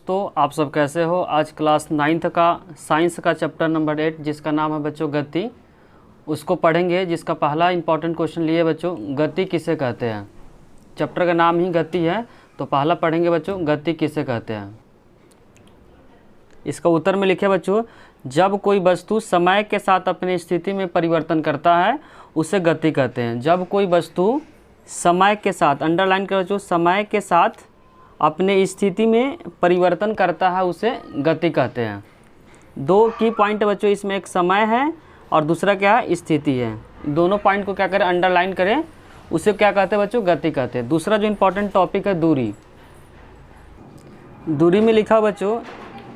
दोस्तों, आप सब कैसे हो। आज क्लास 9th का साइंस का चैप्टर नंबर 8 जिसका नाम है बच्चों गति, उसको पढ़ेंगे। जिसका पहला इंपॉर्टेंट क्वेश्चन लिए बच्चों, गति किसे कहते हैं। चैप्टर का नाम ही गति है, तो पहला पढ़ेंगे बच्चों गति किसे कहते हैं। इसका उत्तर में लिखे बच्चों, जब कोई वस्तु समय के साथ अपनी स्थिति में परिवर्तन करता है उसे गति कहते हैं। जब कोई वस्तु समय के साथ, अंडरलाइन करो बच्चों, समय के साथ अपने स्थिति में परिवर्तन करता है उसे गति कहते हैं। दो की पॉइंट बच्चों इसमें, एक समय है और दूसरा क्या है, स्थिति है। दोनों पॉइंट को क्या करें, अंडरलाइन करें, उसे क्या कहते हैं बच्चों, गति कहते हैं। दूसरा जो इंपॉर्टेंट टॉपिक है दूरी। दूरी में लिखा बच्चों,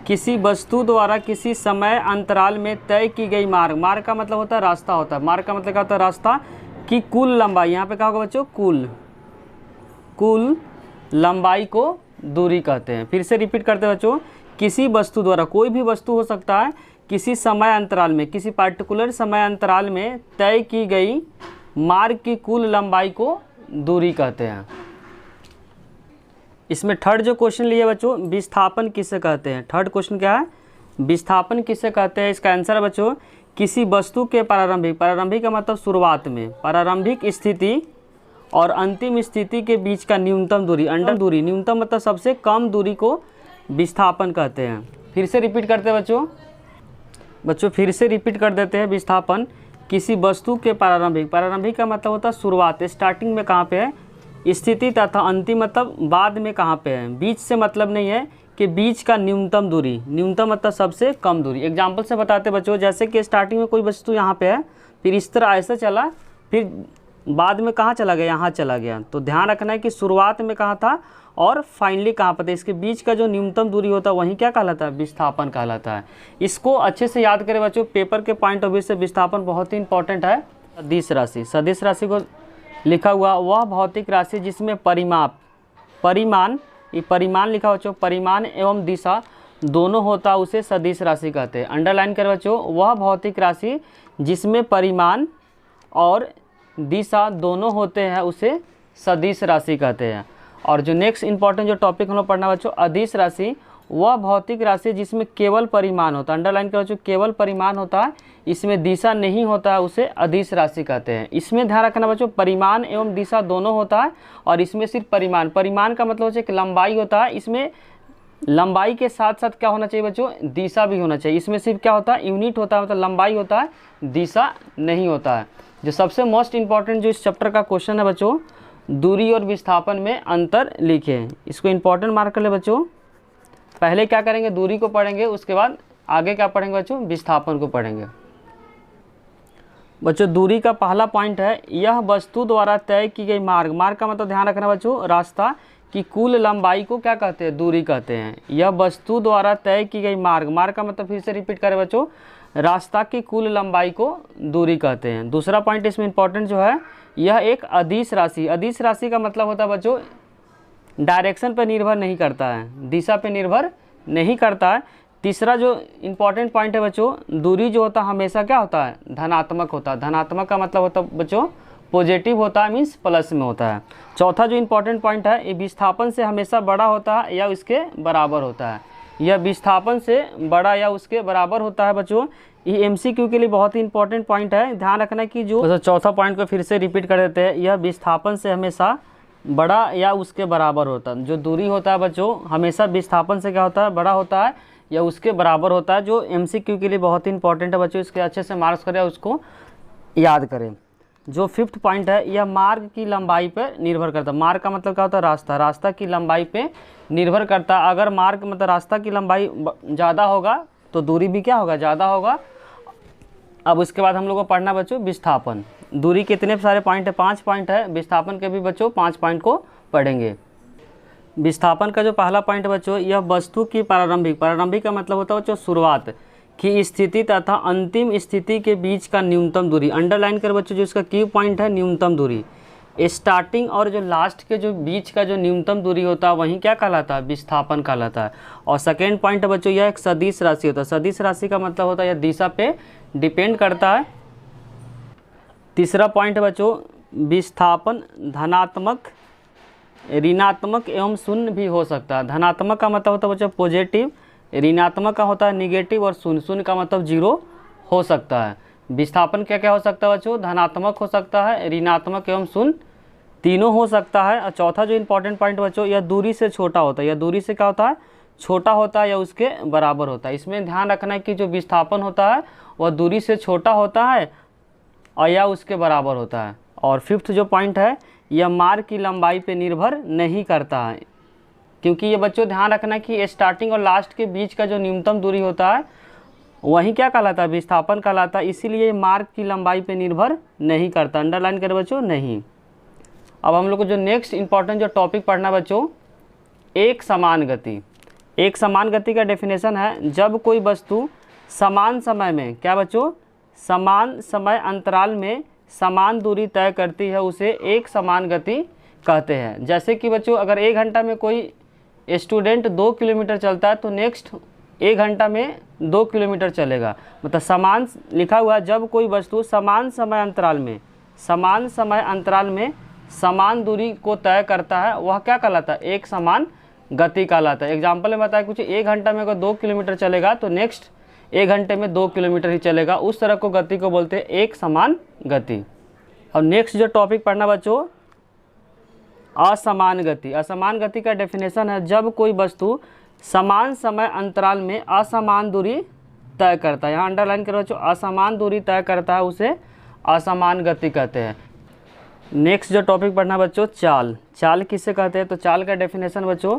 किसी वस्तु द्वारा किसी समय अंतराल में तय की गई मार्ग, मार्ग का मतलब होता है रास्ता होता है, मार्ग का मतलब क्या होता है रास्ता, की कुल लंबाई, यहाँ पे क्या होगा बच्चों, कुल लंबाई को दूरी कहते हैं। फिर से रिपीट करते हैं बच्चों, किसी वस्तु द्वारा, कोई भी वस्तु हो सकता है, किसी समय अंतराल में, किसी पार्टिकुलर समय अंतराल में तय की गई मार्ग की कुल लंबाई को दूरी कहते हैं। इसमें थर्ड जो क्वेश्चन लिए बच्चों, विस्थापन किसे कहते हैं। थर्ड क्वेश्चन क्या है, विस्थापन किसे कहते हैं। इसका आंसर है बच्चों, किसी वस्तु के प्रारंभिक, प्रारंभिक का मतलब शुरुआत में, प्रारंभिक स्थिति और अंतिम स्थिति के बीच का न्यूनतम दूरी, अंडर दूरी, न्यूनतम मतलब सबसे कम दूरी को विस्थापन कहते हैं। फिर से रिपीट करते हैं बच्चों फिर से रिपीट कर देते हैं। विस्थापन किसी वस्तु के प्रारंभिक, प्रारंभिक का मतलब होता है शुरुआत, स्टार्टिंग में कहाँ पे है, स्थिति तथा अंतिम मतलब बाद में कहाँ पे है। बीच से मतलब नहीं है कि बीच का न्यूनतम दूरी, न्यूनतम मतलब सबसे कम दूरी। एग्जाम्पल से बताते बच्चों, जैसे कि स्टार्टिंग में कोई वस्तु यहाँ पे है, फिर इस तरह ऐसे चला, फिर बाद में कहाँ चला गया, यहाँ चला गया। तो ध्यान रखना है कि शुरुआत में कहाँ था और फाइनली कहाँ पर था, इसके बीच का जो न्यूनतम दूरी होता है वहीं क्या कहलाता है, विस्थापन कहलाता है। इसको अच्छे से याद करें बच्चों, पेपर के पॉइंट ऑफ व्यू से विस्थापन बहुत ही इंपॉर्टेंट है। सदिश राशि, सदिश राशि को लिखा हुआ वह भौतिक राशि जिसमें परिमाण, ये परिमाण लिखा बच्चों, परिमाण एवं दिशा दोनों होता है उसे सदिश राशि कहते हैं। अंडरलाइन करें बच्चों, वह भौतिक राशि जिसमें परिमाण और दिशा दोनों होते हैं उसे सदिश राशि कहते हैं। और जो नेक्स्ट इंपॉर्टेंट जो टॉपिक हम लोग पढ़ना बच्चों, अदिश राशि, वह भौतिक राशि जिसमें केवल परिमाण होता है। अंडरलाइन करो बच्चों, केवल परिमाण होता है, इसमें दिशा नहीं होता है उसे अदिश राशि कहते हैं। इसमें ध्यान रखना बच्चों, परिमाण एवं दिशा दोनों होता है और इसमें सिर्फ परिमाण, परिमाण का मतलब है कि लंबाई होता है, इसमें लंबाई के साथ साथ क्या होना चाहिए बच्चों, दिशा भी होना चाहिए। इसमें सिर्फ क्या होता है, यूनिट होता है, मतलब लंबाई होता है, दिशा नहीं होता है। जो सबसे मोस्ट इंपॉर्टेंट जो इस चैप्टर का क्वेश्चन है बच्चों, दूरी और विस्थापन में अंतर लिखें। इसको इंपॉर्टेंट मार्क कर ले बच्चों। पहले क्या करेंगे, दूरी को पढ़ेंगे, उसके बाद आगे क्या पढ़ेंगे बच्चों, विस्थापन को पढ़ेंगे। बच्चों दूरी का पहला पॉइंट है, यह वस्तु द्वारा तय की गई मार्ग, मार्ग का मतलब ध्यान रखना बच्चों, रास्ता की कुल लंबाई को क्या कहते हैं, दूरी कहते हैं। यह वस्तु द्वारा तय की गई मार्ग, मार्ग का मतलब फिर से रिपीट करें बच्चों, रास्ता की कुल लंबाई को दूरी कहते हैं। दूसरा पॉइंट इसमें इंपॉर्टेंट जो है, यह एक अदिश राशि, अदिश राशि का मतलब होता है बच्चों, डायरेक्शन पर निर्भर नहीं करता है, दिशा पे निर्भर नहीं करता है। तीसरा जो इंपॉर्टेंट पॉइंट है बच्चों, दूरी जो होता है हमेशा क्या होता है, धनात्मक होता है। धनात्मक का मतलब होता है बच्चों पॉजिटिव होता है, मीन्स प्लस में होता है। चौथा जो इंपॉर्टेंट पॉइंट है, ये विस्थापन से हमेशा बड़ा होता है या उसके बराबर होता है। यह विस्थापन से बड़ा या उसके बराबर होता है बच्चों। ये एमसीक्यू के लिए बहुत ही इंपॉर्टेंट पॉइंट है, ध्यान रखना कि जो चौथा पॉइंट को फिर से रिपीट कर देते हैं, यह विस्थापन से हमेशा बड़ा या उसके बराबर होता है। जो दूरी होता है बच्चों हमेशा विस्थापन से क्या होता है, बड़ा होता है या उसके बराबर होता है। जो एमसीक्यू के लिए बहुत ही इंपॉर्टेंट है बच्चों, इसके अच्छे से मार्क्स करें, उसको याद करें। जो फिफ्थ पॉइंट है, यह मार्ग की लंबाई पर निर्भर करता है। मार्ग का मतलब क्या होता है, रास्ता, रास्ता की लंबाई पे निर्भर करता है। अगर मार्ग मतलब रास्ता की लंबाई ज़्यादा होगा तो दूरी भी क्या होगा, ज़्यादा होगा। अब उसके बाद हम लोग को पढ़ना बच्चों विस्थापन। दूरी के इतने सारे पॉइंट है, 5 पॉइंट है, विस्थापन के भी बच्चों 5 पॉइंट को पढ़ेंगे। विस्थापन का जो पहला पॉइंट है बच्चों, यह वस्तु की प्रारंभिक, प्रारंभिक का मतलब होता है बच्चों शुरुआत की स्थिति तथा अंतिम स्थिति के बीच का न्यूनतम दूरी। अंडरलाइन कर बच्चों, जो इसका की पॉइंट है न्यूनतम दूरी। स्टार्टिंग और जो लास्ट के जो बीच का जो न्यूनतम दूरी होता है वहीं क्या कहलाता है, विस्थापन कहलाता है। और सेकेंड पॉइंट है बच्चों, यह एक सदिश राशि होता है। सदिश राशि का मतलब होता है यह दिशा पे डिपेंड करता है। तीसरा पॉइंट है बच्चों, विस्थापन धनात्मक ऋणात्मक एवं शून्य भी हो सकता है। धनात्मक का मतलब होता है बच्चों पॉजिटिव, ऋणात्मक का होता है निगेटिव, और शून्य शून्य का मतलब जीरो हो सकता है। विस्थापन क्या क्या हो सकता है बच्चों? धनात्मक हो सकता है, ऋणात्मक एवं शून्य तीनों हो सकता है। और चौथा जो इंपॉर्टेंट पॉइंट बच्चों, यह दूरी से छोटा होता है। यह दूरी से क्या होता है? छोटा होता है या उसके बराबर होता है। इसमें ध्यान रखना है कि जो विस्थापन होता है वह दूरी से छोटा होता है और या उसके बराबर होता है। और फिफ्थ जो पॉइंट है, यह मार्ग की लंबाई पे निर्भर नहीं करता है, क्योंकि ये बच्चों ध्यान रखना है कि स्टार्टिंग और लास्ट के बीच का जो न्यूनतम दूरी होता है वही क्या कहलाता है? विस्थापन कहलाता है। इसीलिए मार्ग की लंबाई पे निर्भर नहीं करता। अंडरलाइन करें बच्चों, नहीं। अब हम लोग को जो नेक्स्ट इंपॉर्टेंट जो टॉपिक पढ़ना बच्चों, एक समान गति। एक समान गति का डेफिनेशन है, जब कोई वस्तु समान समय में, क्या बच्चों? समान समय अंतराल में समान दूरी तय करती है, उसे एक समान गति कहते हैं। जैसे कि बच्चों अगर 1 घंटा में कोई स्टूडेंट 2 किलोमीटर चलता है तो नेक्स्ट 1 घंटा में 2 किलोमीटर चलेगा। मतलब समान लिखा हुआ है, जब कोई वस्तु समान समय अंतराल में समान दूरी को तय करता है, वह क्या कहलाता है? एक समान गति कहलाता है। एग्जाम्पल में बताया कुछ, 1 घंटा में अगर 2 किलोमीटर चलेगा तो नेक्स्ट 1 घंटे में 2 किलोमीटर ही चलेगा। उस तरह को गति को बोलते हैं एक समान गति। और नेक्स्ट जो टॉपिक पढ़ना बच्चों, असमान गति। असमान गति का डेफिनेशन है, जब कोई वस्तु समान समय अंतराल में असमान दूरी तय करता है। यहाँ अंडरलाइन करो बच्चों, असमान दूरी तय करता है उसे असमान गति कहते हैं। नेक्स्ट जो टॉपिक पढ़ना बच्चों, चाल। चाल किसे कहते हैं? तो चाल का डेफिनेशन बच्चों,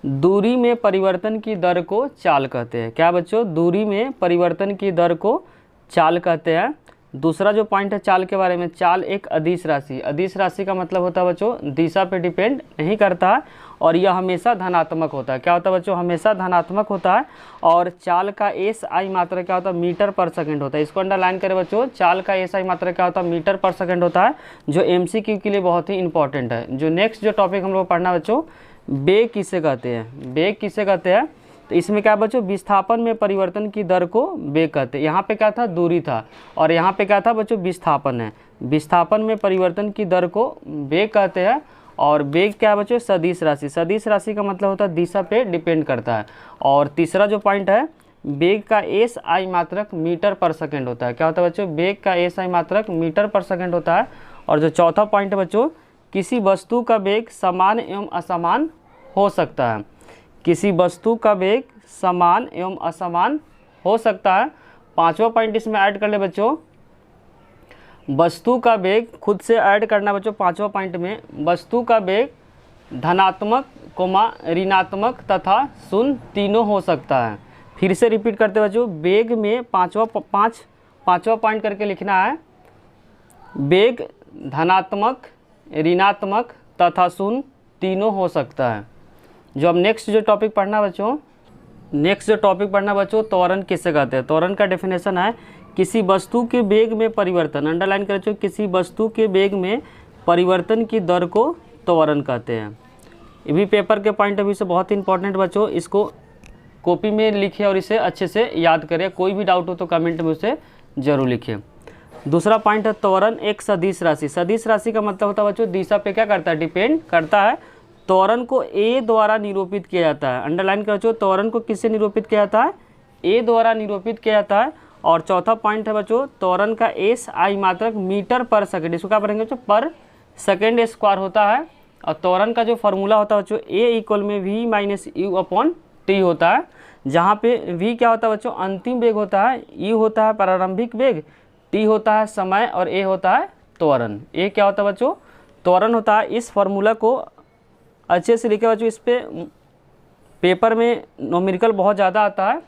दूरी में परिवर्तन की दर को चाल कहते हैं। क्या बच्चों? दूरी में परिवर्तन की दर को चाल कहते हैं। दूसरा जो पॉइंट है चाल के बारे में, चाल एक अदिश राशि। अदिश राशि का मतलब होता है बच्चों दिशा पे डिपेंड नहीं करता और यह हमेशा धनात्मक होता है। क्या होता है बच्चों? हमेशा धनात्मक होता है। और चाल का SI मात्रा क्या होता है? मीटर पर सेकंड होता है। इसको अंडरलाइन करें बच्चों, चाल का SI मात्रा क्या होता है? मीटर पर सेकंड होता है, जो MCQ के लिए बहुत ही इंपॉर्टेंट है। जो नेक्स्ट जो टॉपिक हम लोग पढ़ना बच्चों, वेग किसे कहते हैं? वेग किसे कहते हैं? तो इसमें क्या बच्चों, विस्थापन में परिवर्तन की दर को वेग कहते हैं। यहाँ पे क्या था? दूरी था, और यहाँ पे क्या था बच्चों? विस्थापन है। विस्थापन में परिवर्तन की दर को वेग कहते हैं। और वेग क्या है बच्चों? सदिश राशि। सदिश राशि का मतलब होता है दिशा पे डिपेंड करता है। और तीसरा जो पॉइंट है, वेग का SI मात्रक मीटर पर सेकेंड होता है। क्या होता है बच्चों? वेग का SI मात्रक मीटर पर सेकेंड होता है। और जो चौथा पॉइंट है बच्चों, किसी वस्तु का वेग समान एवं असमान हो सकता है। किसी वस्तु का वेग समान एवं असमान हो सकता है। पांचवा पॉइंट इसमें ऐड कर ले बच्चों, वस्तु का वेग, खुद से ऐड करना बच्चों पांचवा पॉइंट में, वस्तु का वेग धनात्मक, ऋणात्मक तथा शून्य तीनों हो सकता है। फिर से रिपीट करते बच्चों, वेग में पांचवा पॉइंट करके लिखना है, वेग धनात्मक, ऋणात्मक तथा शून्य तीनों हो सकता है। जो अब नेक्स्ट जो टॉपिक पढ़ना बच्चों, त्वरण किसे कहते हैं? त्वरण का डेफिनेशन है, किसी वस्तु के वेग में परिवर्तन, अंडरलाइन कर बच्चों, किसी वस्तु के वेग में परिवर्तन की दर को त्वरण कहते हैं। ये भी पेपर के पॉइंट ऑफ व्यू से बहुत ही इंपॉर्टेंट बच्चों, इसको कॉपी में लिखिए और इसे अच्छे से याद करें। कोई भी डाउट हो तो कमेंट में उसे जरूर लिखिए। दूसरा पॉइंट है त्वरण एक सदिश राशि। सदिश राशि का मतलब होता है बच्चों दिशा पे क्या करता है? डिपेंड करता है। त्वरण को A द्वारा निरूपित किया जाता है। अंडरलाइन कर बच्चों, त्वरण को किससे निरूपित किया जाता है? A द्वारा निरूपित किया जाता है। और चौथा पॉइंट है बच्चों, त्वरण का SI मात्रक मीटर पर सेकंड, इसको क्या पढ़ेंगे बच्चों? पर सेकंड स्क्वायर होता है। और त्वरण का जो फॉर्मूला होता है बच्चों, A इक्वल में V - U अपॉन T होता है, जहाँ पे V क्या होता है बच्चों? अंतिम वेग होता है, U होता है प्रारंभिक वेग, T होता है समय और A होता है त्वरण। A क्या होता है बच्चों? त्वरण होता है। इस फॉर्मूला को अच्छे से लिखे बच्चों, इस पे पेपर में न्यूमेरिकल बहुत ज़्यादा आता है,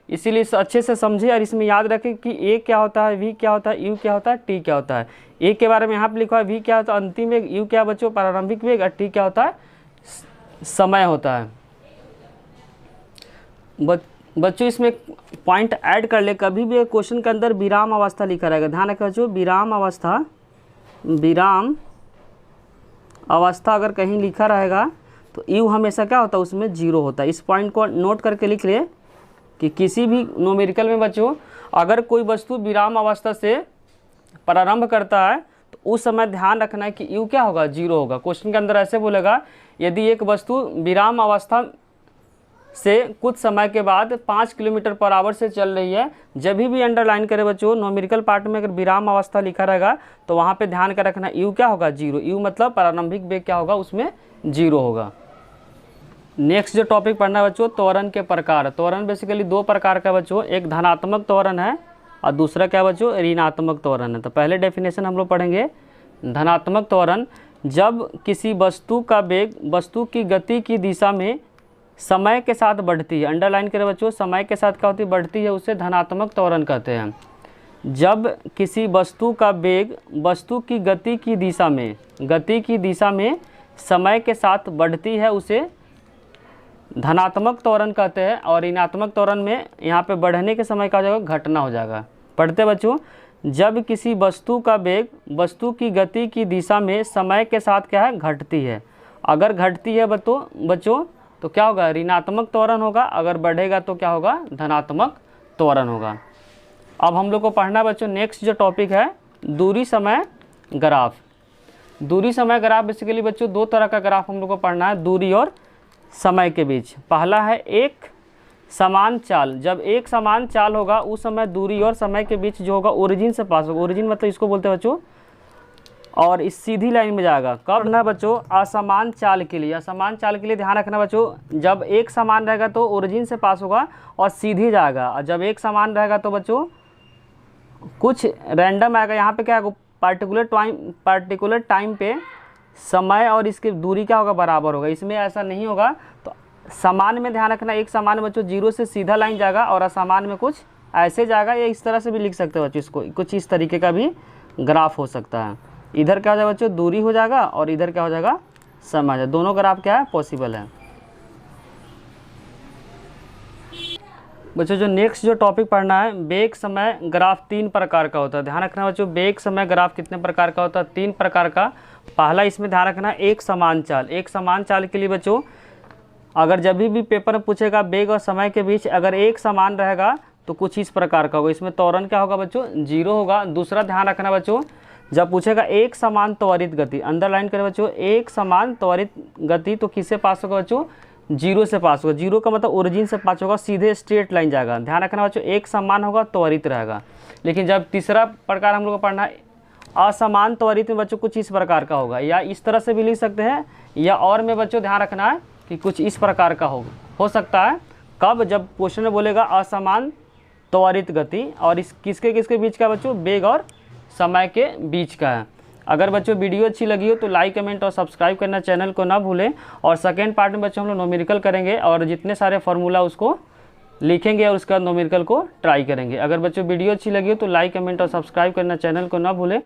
इसीलिए इसे अच्छे से समझिए और इसमें याद रखें कि A क्या होता है, V क्या होता है, U क्या होता है, T क्या होता है। A के बारे में यहाँ पे लिखा है, V क्या होता है? अंतिम वेग, U क्या बच्चों? प्रारंभिक वेग, और T क्या होता है? समय होता है। बच्चों इसमें पॉइंट ऐड कर ले, कभी भी क्वेश्चन के अंदर विराम अवस्था लिखा रहेगा, ध्यान रखें बच्चों। विराम अवस्था अगर कहीं लिखा रहेगा तो U हमेशा क्या होता है? उसमें 0 होता है। इस पॉइंट को नोट करके लिख ले कि किसी भी न्यूमेरिकल में बच्चों अगर कोई वस्तु विराम अवस्था से प्रारंभ करता है तो उस समय ध्यान रखना है कि U क्या होगा? 0 होगा। क्वेश्चन के अंदर ऐसे बोलेगा यदि एक वस्तु विराम अवस्था से कुछ समय के बाद 5 किलोमीटर पर आवर से चल रही है, जब भी अंडरलाइन करें बच्चों, न्यूमेरिकल पार्ट में अगर विराम अवस्था लिखा रहेगा तो वहाँ पे ध्यान का रखना यू क्या होगा, 0। यू मतलब प्रारंभिक वेग क्या होगा, उसमें 0 होगा। नेक्स्ट जो टॉपिक पढ़ना है बच्चों, त्वरण के प्रकार। त्वरण बेसिकली 2 प्रकार का बच्चों, एक धनात्मक त्वरण है और दूसरा क्या बच्चों, ऋणात्मक त्वरण है। तो पहले डेफिनेशन हम लोग पढ़ेंगे। धनात्मक त्वरण, जब किसी वस्तु का वेग वस्तु की गति की दिशा में समय के साथ बढ़ती है, अंडरलाइन करें बच्चों, समय के साथ क्या होती है, बढ़ती है, उसे धनात्मक त्वरण कहते हैं। जब किसी वस्तु का वेग वस्तु की गति की दिशा में समय के साथ बढ़ती है, उसे धनात्मक त्वरण कहते हैं। और ऋणात्मक त्वरण में यहाँ पे बढ़ने के समय का हो जाएगा, घटना हो जाएगा। पढ़ते बच्चों, जब किसी वस्तु का वेग वस्तु की गति की दिशा में समय के साथ क्या है, घटती है। अगर घटती है बच्चों तो क्या होगा, ऋणात्मक त्वरण होगा। अगर बढ़ेगा तो क्या होगा, धनात्मक त्वरण होगा। अब हम लोग को पढ़ना बच्चों नेक्स्ट जो टॉपिक है, दूरी समय ग्राफ। दूरी समय ग्राफ बेसिकली बच्चों 2 तरह का ग्राफ हम लोग को पढ़ना है, दूरी और समय के बीच। पहला है एक समान चाल। जब एक समान चाल होगा उस समय दूरी और समय के बीच जो होगा ओरिजिन से पास होगा। ओरिजिन मतलब इसको बोलते हैं बच्चों, और इस सीधी लाइन में जाएगा। कब ना बच्चों, असमान चाल के लिए। असमान चाल के लिए ध्यान रखना बच्चों, जब एक समान रहेगा तो ओरिजिन से पास होगा और सीधी जाएगा। और जब एक समान रहेगा तो बच्चों कुछ रैंडम आएगा। यहाँ पे क्या है, पार्टिकुलर टाइम पे समय और इसकी दूरी क्या होगा, बराबर होगा। इसमें ऐसा नहीं होगा। तो समान में ध्यान रखना, एक समान बच्चों 0 से सीधा लाइन जाएगा और असमान में कुछ ऐसे जाएगा। या इस तरह से भी लिख सकते हो बच्चों, इसको कुछ इस तरीके का भी ग्राफ हो सकता है। इधर क्या हो जाएगा बच्चों, दूरी हो जाएगा और इधर क्या हो जाएगा, समय। दोनों ग्राफ क्या है, पॉसिबल है बच्चों। जो नेक्स्ट जो टॉपिक पढ़ना है, वेग समय ग्राफ 3 प्रकार का होता है। ध्यान रखना बच्चों, वेग समय ग्राफ कितने प्रकार का होता है, 3 प्रकार का। पहला इसमें ध्यान रखना, एक समान चाल। एक समान चाल के लिए बच्चों, अगर जब भी पेपर में पूछेगा वेग और समय के बीच अगर एक समान रहेगा तो कुछ इस प्रकार का होगा। इसमें त्वरण क्या होगा बच्चों, 0 होगा। दूसरा ध्यान रखना बच्चों, जब पूछेगा एक समान त्वरित गति, अंडरलाइन करें बच्चों, एक समान त्वरित गति तो किससे पास होगा बच्चों, 0 से पास होगा। 0 का मतलब ओरिजिन से पास होगा, सीधे स्ट्रेट लाइन जाएगा। ध्यान रखना बच्चों, एक समान होगा, त्वरित रहेगा। लेकिन जब तीसरा प्रकार हम लोग को पढ़ना है, असमान त्वरित में बच्चों कुछ इस प्रकार का होगा। या इस तरह से भी लिख सकते हैं, या और में बच्चों ध्यान रखना है कि कुछ इस प्रकार का हो सकता है। कब, जब क्वेश्चन में बोलेगा असमान त्वरित गति, और इस किसके बीच का बच्चों, वेग और समय के बीच का है। अगर बच्चों वीडियो अच्छी लगी हो तो लाइक, कमेंट और सब्सक्राइब करना चैनल को ना भूलें। और सेकेंड पार्ट में बच्चों हम लोग न्यूमेरिकल करेंगे और जितने सारे फार्मूला उसको लिखेंगे और उसके बाद न्यूमेरिकल को ट्राई करेंगे। अगर बच्चों वीडियो अच्छी लगी हो तो लाइक, कमेंट और सब्सक्राइब करना चैनल को ना भूलें।